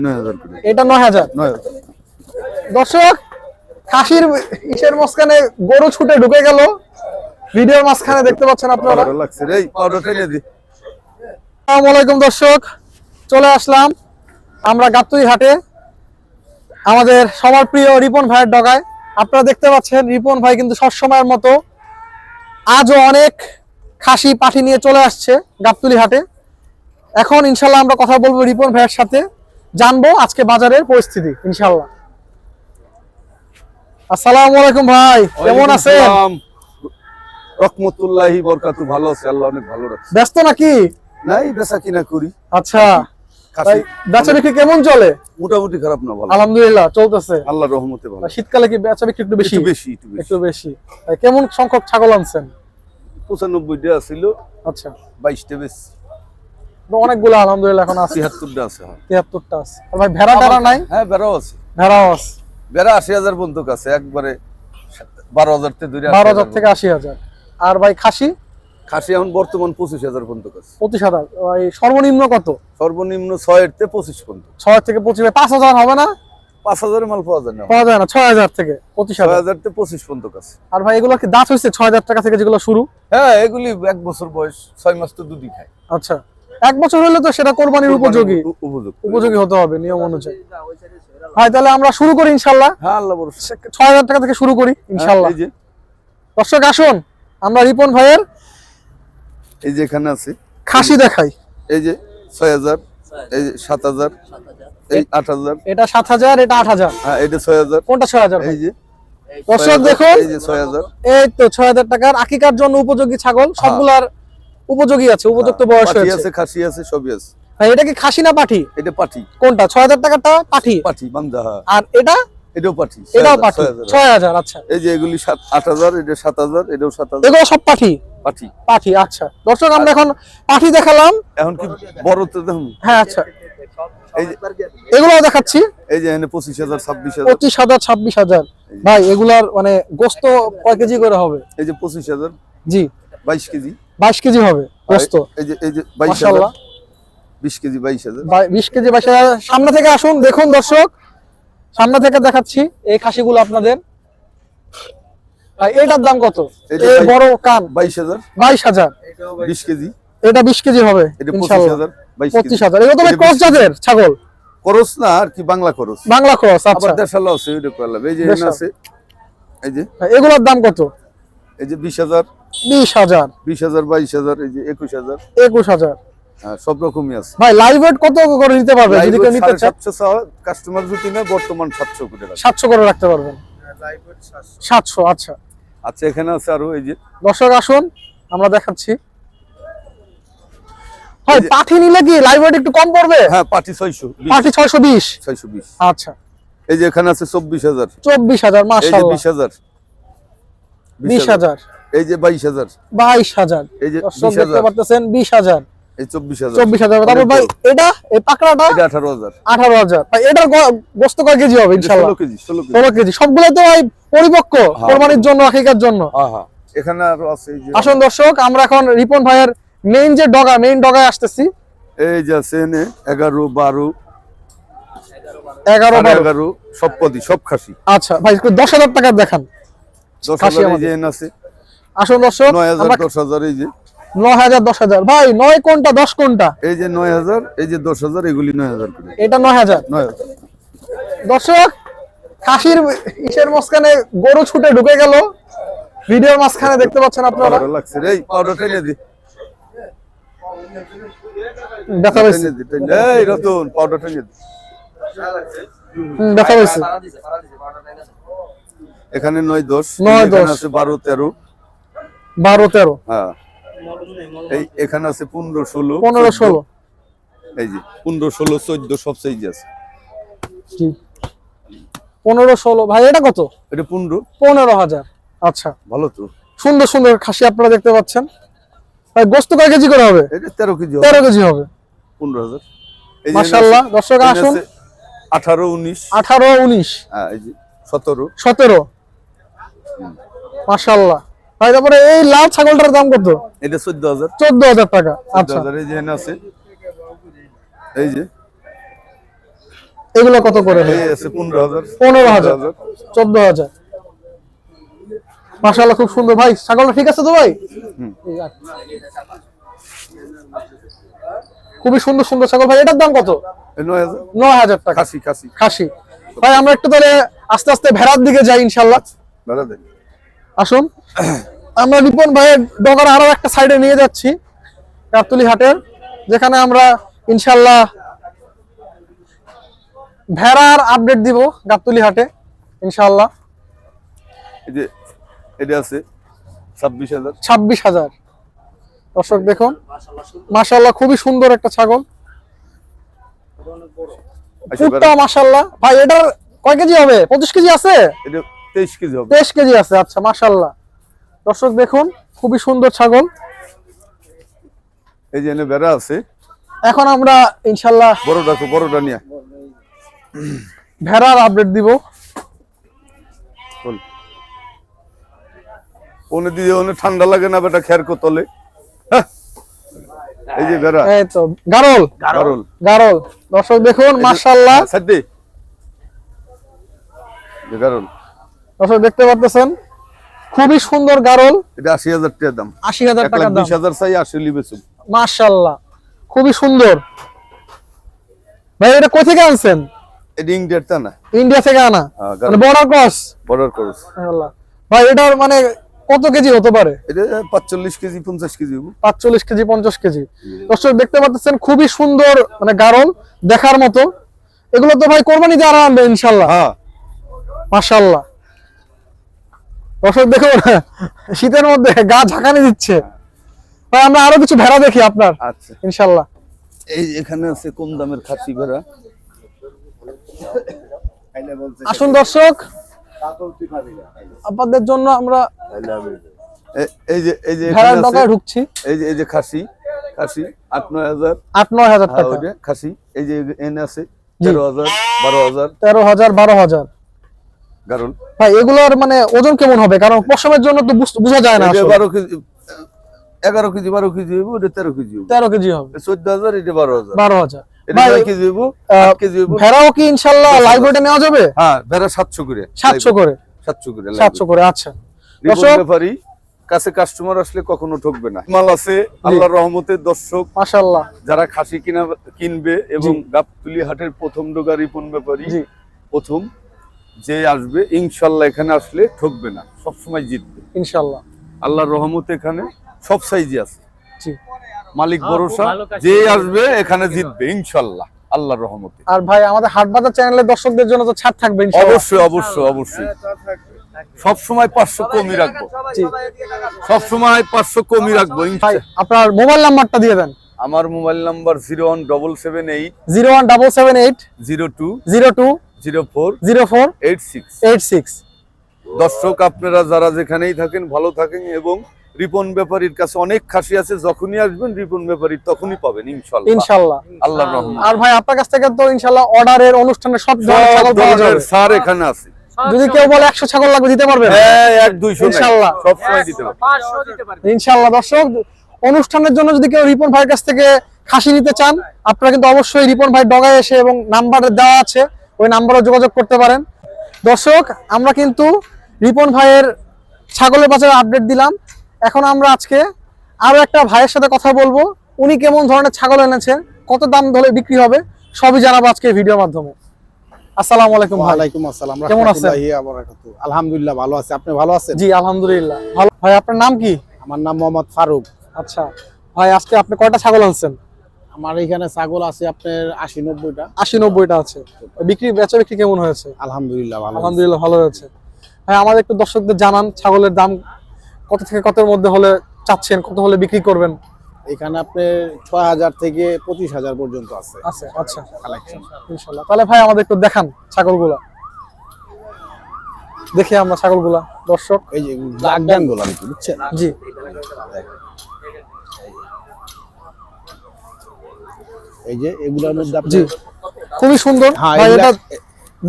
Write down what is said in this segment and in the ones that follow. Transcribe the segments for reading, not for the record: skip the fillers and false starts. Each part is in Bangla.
9,000 করে। এটা 9,000। 9,000 দর্শক খাসির ইসের মাঝখানে গরু ছুটে ঢুকে গেল ভিডিওর মাঝখানে, দেখতে পাচ্ছেন আপনারা। ভালো লাগছে রে, পাউডার টেনে দি। আসসালামু আলাইকুম দর্শক, চলে আসলাম আমরা গাবতলী হাটে আমাদের সবার প্রিয় রিপন ভাইয়ের ডগায়। আপনারা দেখতে পাচ্ছেন রিপন ভাই কিন্তু সবসময়ের মতো আজও অনেক খাসি পাঠি নিয়ে চলে আসছে গাবতলী হাটে। এখন ইনশাল্লাহ আমরা কথা বলবো রিপন ভাইয়ের সাথে, জানবো আজকে বাজারের পরিস্থিতি ইনশাল্লাহ। আসসালামু আলাইকুম ভাই, কেমন আছেন? রহমতুল্লাহি বরকাতু। ভালো আছে, আল্লাহ অনেক ভালো রাখছে। ব্যস্ত নাকি? নাই, বেচা কিনা করি। আচ্ছা ভাই, বেচা বিক্রি কেমন চলে? মোটামুটি খারাপ না, ভালো আলহামদুলিল্লাহ চলতেছে আল্লাহর রহমতে ভালো। শীতকালে কি বেচা বিক্রি একটু বেশি? একটু বেশি। কেমন সংখ্যক ছাগল আনছেন? 95টা ছিল। আচ্ছা, 22টা বেশ। অনেকগুলো আলহামদুলিল্লাহ এখন আছে। 73টা আছে। 73টা আছে। আর ভাই ভেড়া টারা নাই? হ্যাঁ, বেড়াও আছে। ভেড়াও আছে। বেড়া 80,000 পর্যন্ত আছে, একবারে 12,000 থেকে 12,000 থেকে 80,000। আর ভাই খাসি? খাসি এখন বর্তমান 25,000 পর্যন্ত আছে। 25,000। ভাই সর্বনিম্ন কত? সর্বনিম্ন 6 এর থেকে 25 পর্যন্ত। 6 থেকে 25। 5,000 হবে না? 5,000 মাল পাওয়া যায় না। পাওয়া যায় না। 6,000 থেকে 25,000। 6,000 থেকে 25 পর্যন্ত আছে। আর ভাই এগুলো কি দাঁত হইছে? 6,000 টাকা থেকে যেগুলো শুরু? হ্যাঁ, এগুলি 1 বছর বয়স, 6 মাস তো দুধই খায়। আচ্ছা, 1 বছর হলে তো সেটা কোরবানির উপযোগী উপযোগী হতে হবে নিয়ম অনুযায়ী। ভাই তাহলে আমরা শুরু করি ইনশাআল্লাহ। হ্যাঁ, আল্লাহ ভরসা। 6,000 টাকা থেকে শুরু করি ইনশাআল্লাহ। এই যে দর্শক আসুন আমরা রিপন ভাইয়ের এই যে এখানে আছে খাসি দেখাই। এই যে 6,000, এই যে 7,000, এই 8,000। এটা 7,000, এটা 8,000। হ্যাঁ, এটা 6,000। কোনটা 6,000? এই যে দর্শক দেখুন, এই যে 6,000। এই তো 6,000 টাকার আকিকার জন্য উপযোগী ছাগল, সবগুলার উপযোগী আছে, উপযুক্ত বয়স পাঠি হয়েছে। আছে, খাসি আছে, সবই আছে। ভাই এটা কি খাসি না পাঠি? এটা পাঠি। কোনটা 6,000 টাকাটা? পাঠি। পাঠি বান্দা। হ্যাঁ, আর এটা? এটাও পাঠি। এটাও পাঠি। 6,000। আচ্ছা, এই যে এগুলি 8,000, এটা 7,000, এটাও 7,000। এগুলো সব পাঠি। পাঠি পাঠি। আচ্ছা দর্শক, আমরা এখন পাঠি দেখালাম। এখন কি বড়তে দেখুন। হ্যাঁ আচ্ছা, এই যে এগুলো দেখাচ্ছি। এই যে এখানে 25,000, 26,000। 25,000, 26,000। ভাই এগুলার মানে গোস্ত কয় কেজি করে হবে? এই যে 25,000। জি, 22 কেজি। 22 কেজি হবে গোস্ত। এই যে 22,000, মাশাআল্লাহ। 20 কেজি 22,000। 20 কেজি 22,000। সামনে থেকে আসুন, দেখুন দর্শক, সামনে থেকে দেখাচ্ছি এই খাসিগুলো আপনাদের। ভাই এটার দাম কত? এই বড় কান 22,000। 22,000। 20 কেজি। এটা 20 কেজি হবে এটা ইনশাআল্লাহ। 25,000, 25,000। এগুলো তো ভাই ক্রস জাতের ছাগল? করস না, আর কি বাংলা করস। বাংলা ক্রস। আচ্ছা, আবার দেশালা আছে, ওইটা করলাম। এই যে এখানে আছে, এই যে ভাই এগুলোর দাম কত? এই যে 20,000, 20,000, 20,000, 22,000, এই যে 21,000। 21,000। হ্যাঁ, সব রকমই আছে। ভাই লাইভ ওয়েট কত করে নিতে পারবে যদি কেউ নিতে চায়? 750 কাস্টমার যদি নেয়, বর্তমান 700 করে রাখে। 700 করে রাখতে পারবেন। Live weight 700। আচ্ছা আচ্ছা, এখানে আছে আরো। এই যে দর্শক আসুন আমরা দেখাচ্ছি। হয় পাঠি নিলে কি লাইভ ওয়েট একটু কম পড়বে? হ্যাঁ, পাটি 620। পাঠি 620। 620। আচ্ছা, এই যে এখানে আছে 24,000। 24,000। এই যে মাশাআল্লাহ। 20,000। 20,000। এই যে 22,000। 22,000। এই যে দর্শক 20,000। দেখতে পাচ্ছেন 20,000। এই 24,000। 24,000। তারপর ভাই এটা এই পাকড়াটা? এটা 18,000। 18,000। ভাই এটার গোস্ত কয় কেজি হবে ইনশাআল্লাহ? 16 কেজি। 16 কেজি। সবগুলো তো ভাই পরিপক্ক কোরবানির জন্য, আকিকার জন্য। হ্যাঁ হ্যাঁ, এখানে আরো আছে। এই যে আসুন দর্শক, আমরা এখন রিপন ভাইয়ের মেইন যে ডগা, মেইন ডগায় আসতেছি। এই যে আছে এনে 11, 12, 11, 11 সব পদি, সব খাসি। আচ্ছা ভাই 10,000 টাকার দেখান। 10,000। এই যে এনে আছে। আসুন দর্শক, 9,000, 10,000। এই যে 9,000, 10,000। ভাই 9 কোনটা 10 কোনটা? এই যে 9,000, এই যে 10,000, এগুলি 9,000 করে। এটা 9,000। 9,000। দর্শক খাসির ইসের মাঝখানে গরু ছুটে ঢুকে গেল ভিডিওর মাঝখানে, দেখতে পাচ্ছেন আপনারা। ভালো লাগছে রে, পাউডার টেনে দি। দেখা পাইছে। এই রতন, পাউডার টেনে দি। দেখা পাইছে। এখানে 9, 10। 9, 10 এখানে আছে 12, 13। 12, 13। হ্যাঁ, এই এখানে আছে 15, 16। 15, 16। এই যে 15, 16, 14 সব সাইজ আছে। জি, 15, 16। ভাই এটা কত? এটা 15। 15,000। আচ্ছা, ভালো তো। সুন্দর সুন্দর খাসি আপনারা দেখতে পাচ্ছেন। ভাই গোস্ত কয় কেজি করে হবে? এটা 13 কেজি। 13 কেজি হবে। 15,000। এই যে মাশাআল্লাহ। দর্শক আসুন। 18, 19। 18, 19। হ্যাঁ, এই যে 17। 17। মাশাআল্লাহ। ভাই তারপরে এই লাল ছাগলটার দাম কত? এটা 14,000। 14,000 টাকা। আচ্ছা, 14,000। এই যে এখানে আছে। এই যে এগুলো কত করে এই আছে 15,000 15,000 14,000। মাশাআল্লাহ খুব সুন্দর ভাই, ছাগলটা ঠিক আছে তো ভাই? খুবই সুন্দর সুন্দর ছাগল ভাই। এটার দাম কত? 9,000 টাকা। খাসি ভাই। আমরা একটু তাহলে আস্তে আস্তে ভেড়ার দিকে যাই ইনশাআল্লাহ। আসুন, আমরা রিপন ভাইয়ের ডগার আরো একটা সাইডে নিয়ে যাচ্ছি, গাবতলী হাটের, যেখানে আমরা ইনশাআল্লাহ ভেড়ার আপডেট দিব গাবতলী হাটে ইনশাআল্লাহ। এই যে এটা আছে 26,000। দর্শক দেখুন, মাশাআল্লাহ খুবই সুন্দর একটা ছাগল, পুরোটা মাশাআল্লাহ। ভাই এটার কয় কেজি হবে? 25 কেজি আছে? এটা 23 কেজি হবে। 23 কেজি আছে। আচ্ছা মাশাআল্লাহ। দর্শক দেখুন, খুবই সুন্দর ছাগল। এই যে এনে বেড়া আছে। এখন আমরা ইনশাআল্লাহ বড়টা নিয়ে ভেড়ার আপডেট দিব। ওনে দিয়ে ওনে ঠান্ডা লাগে না বেটা, খের কোতলে। এই যে বেড়া, এই তো গারল। দর্শক দেখুন মাশাআল্লাহ, গারল দর্শক দেখতে পাচ্ছেন খুবই সুন্দর গারল। এটা 80,000 টাকা দাম। 80,000 টাকা দাম। 20,000 চাই, 80 লিবেছো। মাশাআল্লাহ খুবই সুন্দর ভাই। এটা কোথা থেকে আনছেন? এটা ইন্ডিয়াটা না, ইন্ডিয়া থেকে আনা, মানে বর্ডার ক্রস। মাশাআল্লাহ ভাই এটার মানে কত কেজি হতে পারে? এটা 45 কেজি 50 কেজি হবে। 45 কেজি 50 কেজি। দর্শক দেখতে পাচ্ছেন খুবই সুন্দর মানে গারল, দেখার মতো। এগুলো তো ভাই কোরবানিতে আনা আনবে ইনশাআল্লাহ। হ্যাঁ মাশাআল্লাহ। দর্শক দেখুন, শীতের মধ্যে গা ঝাঁকানি দিচ্ছে ভাই। আমরা আরো কিছু ভেড়া দেখি আপনার। আচ্ছা ইনশাআল্লাহ। এই এখানে আছে কম দামের খাসি ভেড়া। আসুন দর্শক, আপনাদের জন্য আমরা এই যে ভেড়ার ডগায় ঢুকছি। এই যে খাসি 8-9,000 টাকা ওইটা খাসি। এই যে এনে আছে 13,000 12,000 12,000 গারল। ভাই এগুলোর মানে ওজন কেমন হবে? কারণ পশমের জন্য তো বোঝা যায় না। 12 কেজি 11 কেজি 12 কেজি হবে, ওটা 13 কেজি হবে। 13 কেজি হবে। 14,000, এটা 12,000। ভাই 9 কেজি হবে, 8 কেজি হবে। ভেড়াও কি ইনশাআল্লাহ লাইভ ওয়েটে নেওয়া যাবে? হ্যাঁ, ভেড়া 700 করে। 700 করে। আচ্ছা দর্শক ব্যাপারী কাছে কাস্টমার আসলে কখনো ঠকবে না। মাল আছে আল্লাহর রহমতে। দর্শক মাশাআল্লাহ, যারা খাসি কিনবে এবং গাবতলী হাটের প্রথম ডোগা রিপন ব্যাপারী প্রথম যে আসবে ইনশাআল্লাহ এখানে আসলে ঠকবে না, সব সময় জিতবে ইনশাআল্লাহ। আল্লাহর রহমতে এখানে সব সাইজই আছে। জি, মালিক ভরসা, যে আসবে এখানে জিতবে ইনশাআল্লাহ আল্লাহর রহমতে। আর ভাই আমাদের হাটবাজার চ্যানেলের দর্শকদের জন্য তো ছাড় থাকবে ইনশাআল্লাহ। অবশ্যই সব সময় 500 কমই রাখবো। সব সময় 500 কমই রাখবো। ভাই আপনার মোবাইল নাম্বারটা দিয়ে দেন। আমার মোবাইল নাম্বার 01778 02 04 86। দর্শক আপনারা যারা যেখানেই থাকেন ভালো থাকেন, এবং রিপন ব্যাপারীর কাছে অনেক খাসি আছে। যখনই আসবেন রিপন ব্যাপারীর তখনই পাবেন ইনশাআল্লাহ আল্লাহর রহমত। আর ভাই আপনার কাছ থেকে তো ইনশাআল্লাহ অর্ডারের অনুষ্ঠানে সব ধরনের ছাগল পাওয়া যাবে। স্যার এখানে আছে, যদি কেউ বলে 100 ছাগল লাগবে দিতে পারবেন? হ্যাঁ, 1-200 ইনশাআল্লাহ সব সময় দিতে পারবেন। 500 দিতে পারবেন ইনশাআল্লাহ। দর্শক অনুষ্ঠানের জন্য যদি কেউ রিপন ভাইয়ের কাছ থেকে খাসি নিতে চান, আপনারা কিন্তু অবশ্যই রিপন ভাই ডগায় এসে, এবং নাম্বার দেওয়া আছে ওই নাম্বারে যোগাযোগ করতে পারেন। দর্শক আমরা কিন্তু রিপন ভাইয়ের ছাগলের বাজারে আপডেট দিলাম। এখন আমরা আজকে আরো একটা ভাইয়ের সাথে কথা বলবো। উনি কেমন ধরনের ছাগল এনেছেন, কত দাম ধরে বিক্রি হবে, সবই জানাবো আজকে ভিডিওর মাধ্যমে। আসসালামু আলাইকুম ভাই। ওয়ালাইকুম আসসালাম। কেমন আছেন? আলহামদুলিল্লাহ ভালো আছি। আপনি ভালো আছেন? জি আলহামদুলিল্লাহ ভালো। ভাই আপনার নাম কি? আমার নাম মোহাম্মদ ফারুক। আচ্ছা ভাই, আজকে আপনি কয়টা ছাগল আনছেন? আমার এখানে ছাগল আছে আপনার 80-90টা। 80-90টা আছে। বেচা বিক্রি কেমন হয়েছে? আলহামদুলিল্লাহ ভালো। আলহামদুলিল্লাহ ভালো হয়েছে। ভাই আমাদের একটু দর্শকদের জানান ছাগলের দাম কত থেকে কতের মধ্যে হলে চাচ্ছেন, কত হলে বিক্রি করবেন? এখানে আপনি 6,000 থেকে 25,000 পর্যন্ত আছে। আচ্ছা কালেকশন ইনশাআল্লাহ। তাহলে ভাই আমাদের একটু দেখান ছাগলগুলা, দেখি আমরা ছাগলগুলা। দর্শক এই যে ব্ল্যাক ডান গুলো নাকি বুঝছেন? জি এই যে এগুলোর মধ্যে আপনি জি খুবই সুন্দর। হ্যাঁ, ভাই এটা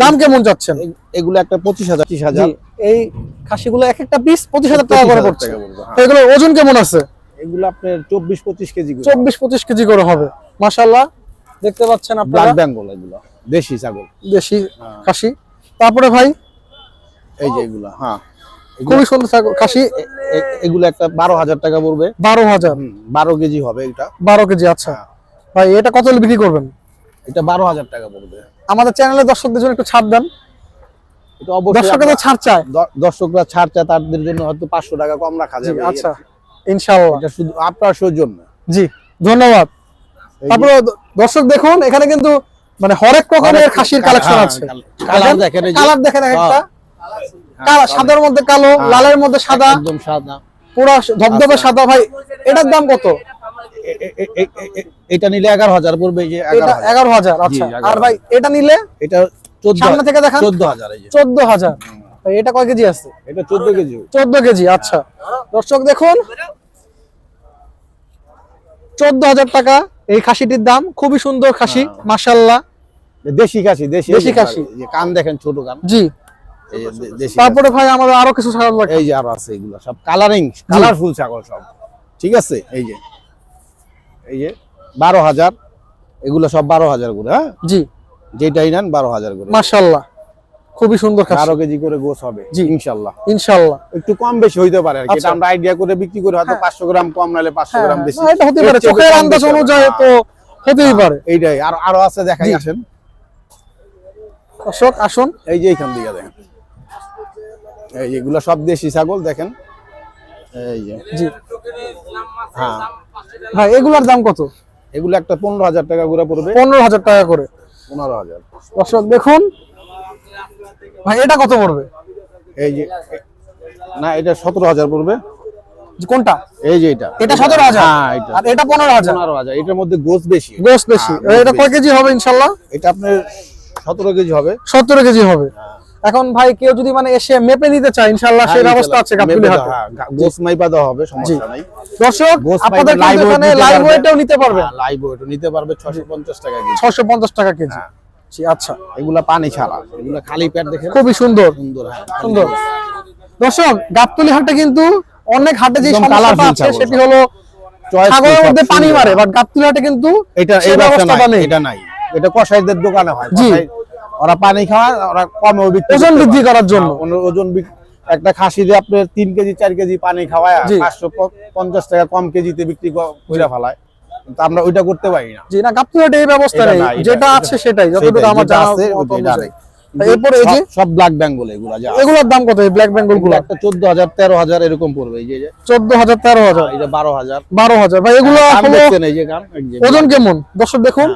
দাম কেমন যাচ্ছেন? এগুলো একটা 25,000 30,000। এই খাসিগুলো এক একটা পিস 25,000 টাকা করে পড়ছে। হ্যাঁ। তো এগুলোর ওজন কেমন আছে? এগুলো আপনার 24-25 কেজি করে। 24-25 কেজি করে হবে মাশাআল্লাহ। দেখতে পাচ্ছেন ব্ল্যাক আপনারা, বেঙ্গল এগুলো দেশি ছাগল, দেশি খাসি। তারপরে ভাই এই যে এগুলো, হ্যাঁ খুবই সুন্দর ছাগল খাসি, এগুলো একটা 12,000 টাকা পড়বে। 12,000, 12 কেজি হবে এটা। 12 কেজি, আচ্ছা ভাই এটা কত হলে বিক্রি করবেন? এটা 12,000 টাকা পড়বে। আমাদের চ্যানেলে দর্শকদের জন্য একটু ছাড় দেন। এটা অবশ্যই দর্শকরা তো ছাড় চায়, দর্শকরা ছাড় চায়, তাদের জন্য হয়তো 500 টাকা কম রাখা জি যাবে। আচ্ছা ইনশাআল্লাহ, এটা শুধু আপনার সৌজন্য। জি ধন্যবাদ। তারপরে দর্শক দেখুন এখানে কিন্তু মানে হরেক রকমের খাসির কালেকশন আছে। কালার দেখেন, কালার দেখেন একটা, কালো সাদার মধ্যে কালো, লালের মধ্যে সাদা, একদম সাদা, পুরো ধবধবে সাদা। ভাই এটার দাম কত? এটা নিলে 11,000 পড়বে। এই যে এটা 11,000, আচ্ছা। আর ভাই এটা নিলে এটা 14, সামনে থেকে দেখান, 14,000। এই যে 14,000। ভাই এটা কয় কেজি আছে? এটা 14 কেজি। 14 কেজি, আচ্ছা। দর্শক দেখুন 14,000 টাকা এই খাসিটির দাম। খুবই সুন্দর খাসি, মাশাআল্লাহ। দেশি খাসি, দেশি খাসি। এই যে কান দেখেন, ছোট কান। জি। এই যে দেশি। তারপরে ভাই আমাদের আরো কিছু ছাগল লাগবে। এই যে আরো আছে, এগুলো সব কালারফুল ছাগল সব, ঠিক আছে। এই যে 12,000, এগুলো সব 12,000 করে। হ্যাঁ জি, যেটাই নেন 12,000 করে। মাশাআল্লাহ খুবই সুন্দর খাসি। 12 কেজি করে গোস হবে জি ইনশাআল্লাহ। ইনশাআল্লাহ একটু কম বেশি হইতে পারে আর কি। আচ্ছা। এটা আমরা আইডিয়া করে বিক্রি করি, হয়তো 500 গ্রাম কম নালে 500 গ্রাম বেশি। হ্যাঁ, এটা হতে পারে, এর চেয়ে চোখের কম আন্দাজ বেশি হবে। অনুযায়ী তো হতেই পারে। এইটাই। আর আরো আছে, দেখাই, জি। আসেন। দর্শক আসুন, এই যে এইখান দিকে দেখেন, এই যেগুলো সব দেশি ছাগল দেখেন। এই যে, জি হ্যাঁ ভাই এগুলার দাম কত? এগুলো একটা 15,000 টাকা করে পড়বে। 15,000 টাকা করে। 15,000। দর্শক দেখুন ভাই এটা কত পড়বে? এই যে, না এটা 17,000 পড়বে। কোনটা? এই যে এটা 17,000, হ্যাঁ এটা আর এটা 15,000। 15,000। এটার মধ্যে গোস বেশি। গোস বেশি। এটা কয় কেজি হবে ইনশাআল্লাহ? এটা আপনার 17 কেজি হবে। 17 কেজি হবে। এখন ভাই কেউ যদি মানে এসে মেপে নিতে চায় ইনশাআল্লাহ সেই ব্যবস্থা আছে গাবতলী হাটে। গোস মাইপা দেওয়া হবে, সমস্যা নাই। দর্শক গোস আপনাদের মাইপা কিন্তু এখানে লাইভ ওয়েটও নিতে পারবে। লাইভ ওয়েটও নিতে পারবে 650 টাকা কেজি। 650 টাকা কেজি। জি আচ্ছা, এগুলা পানি ছাড়া, এগুলা খালি পেট দেখেন, খুবই সুন্দর সুন্দর। হ্যাঁ সুন্দর। দর্শক গাবতলী হাটে কিন্তু অনেক হাটে যে একদম সমস্যাটা colourful আছে ছাগল সেটি সব। হলো Choice ছাগলের তো মধ্যে সব পানি সুন্দর। মারে, বাট গাবতলী হাটে কিন্তু এটা সেই এই ব্যবস্থাটা নেই। এটা নাই। এটা কসাইদের দোকানে হয়। জি। কসাই ওরা পানি খাওয়ায়, ওরা কমেও বিক্রি ওজন করতে বৃদ্ধি পারে। করার জন্য। ওজন একটা খাসি দিয়ে আপনি 3 কেজি 4 কেজি পানি খাওয়ায় জি। 550 টাকা কম কেজিতে বিক্রি করে ফেলায়, কিন্তু আমরা ওইটা করতে পারি না। জি না, গাবতলী হাটে এই ব্যবস্থা এটা নেই, না, এটা- যেটা এটা- আছে সেটাই, যতটুকু সেটাই, আমার যেটা জানা আছে মত ওইটা অনুযায়ী। নেই। কিন্তু এরপরে এই যে সব ব্ল্যাক বেঙ্গল এগুলা যা আছে। এগুলোর দাম কত এই ব্ল্যাক বেঙ্গল গুলো? একটা 14,000 13,000 এরকম পড়বে। এই যে 14,000 13,000 এটা 12,000। 12,000। ভাই এগুলো কান হলো দেখছেন, এই যে কান, এই যে ওজন কেমন দর্শক দেখুন,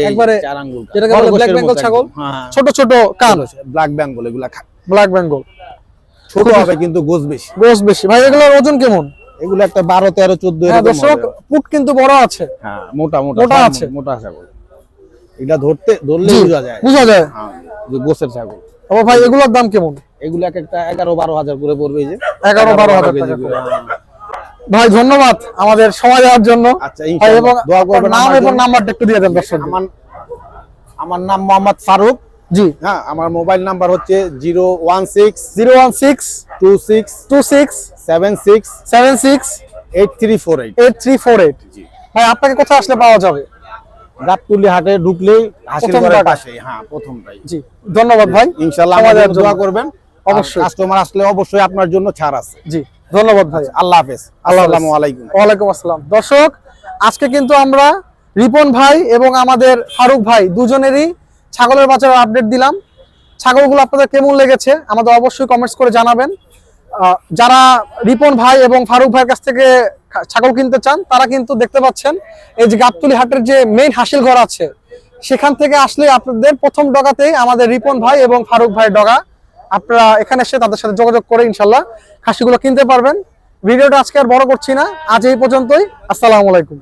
একবারে চার আঙ্গুল কান। যেটাকে বলে খরগোশের ব্ল্যাক বেঙ্গল মতো ছাগল, একদম। হ্যাঁ, ছোট ছোট কান, ব্ল্যাক বেঙ্গল এগুলা ব্ল্যাক বেঙ্গল ছোট হবে কিন্তু গোস বেশি। গোস বেশি। ভাই এগুলোর ওজন কেমন? এগুলো একটা 12 13 14 হ্যাঁ এরকম দর্শক হবে। পুট কিন্তু বড় আছে। হ্যাঁ মোটা মোটা মোটা সব আছে। মোটা ছাগল। এটা ধরলে জি, বোঝা যায়। বোঝা যায়। হ্যাঁ, যে গোসের ছাগল। ও ভাই এগুলোর দাম কেমন? এগুলো একটা 11-12,000 করে পড়বে। এই যে 11-12,000 কেজি টাকা করে। করে। ভাই ধন্যবাদ আমাদের সময় দেওয়ার জন্য। আচ্ছা ভাই ইনশাআল্লাহ এবং দোয়া করবেন নাম আমার এবং জন্য। নাম্বারটা একটু দিয়ে দেন দর্শক। আমার নাম মোহাম্মদ ফারুক। জি, হ্যাঁ, আমার মোবাইল নাম্বার হচ্ছে 016 016 26 26 76 76 8348। 8348। জি। ভাই আপনাকে কোথায় আসলে পাওয়া যাবে? গাবতলী হাটে ঢুকলেই হাসিল প্রথম ঘরের টাকা। পাশে। হ্যাঁ প্রথমটাই। জি ধন্যবাদ ভাই, ইনশাআল্লাহ সময় আমাদের দেওয়ার দোয়া জন্য। করবেন। অবশ্যই। কাস্টমার আসলে অবশ্যই আপনার জন্য ছাড় আছে। জি ধন্যবাদ ভাই। আল্লাহ হাফেজ। আল্লাহ হাফেজ। আসসালামু আলাইকুম। ওয়ালাইকুম আসসালাম। দর্শক আজকে কিন্তু আমরা রিপন ভাই এবং আমাদের ফারুক ভাই দুজনেরই ছাগলের বাজারের আপডেট দিলাম। ছাগলগুলো আপনাদের কেমন লেগেছে আমাদের অবশ্যই কমেন্টস করে জানাবেন। যারা রিপন ভাই এবং ফারুক ভাইয়ের কাছ থেকে ছাগল কিনতে চান তারা কিন্তু দেখতে পাচ্ছেন এই যে গাবতলী হাটের যে মেইন হাসিল ঘর আছে সেখান থেকে আসলে আপনাদের প্রথম ডগাতেই আমাদের রিপন ভাই এবং ফারুক ভাই ডগা। আপনারা এখানে এসে তাদের সাথে যোগাযোগ করে ইনশাল্লাহ খাসিগুলো কিনতে পারবেন। ভিডিওটা আজকে আর বড় করছি না, আজ এই পর্যন্তই। আসসালামু আলাইকুম।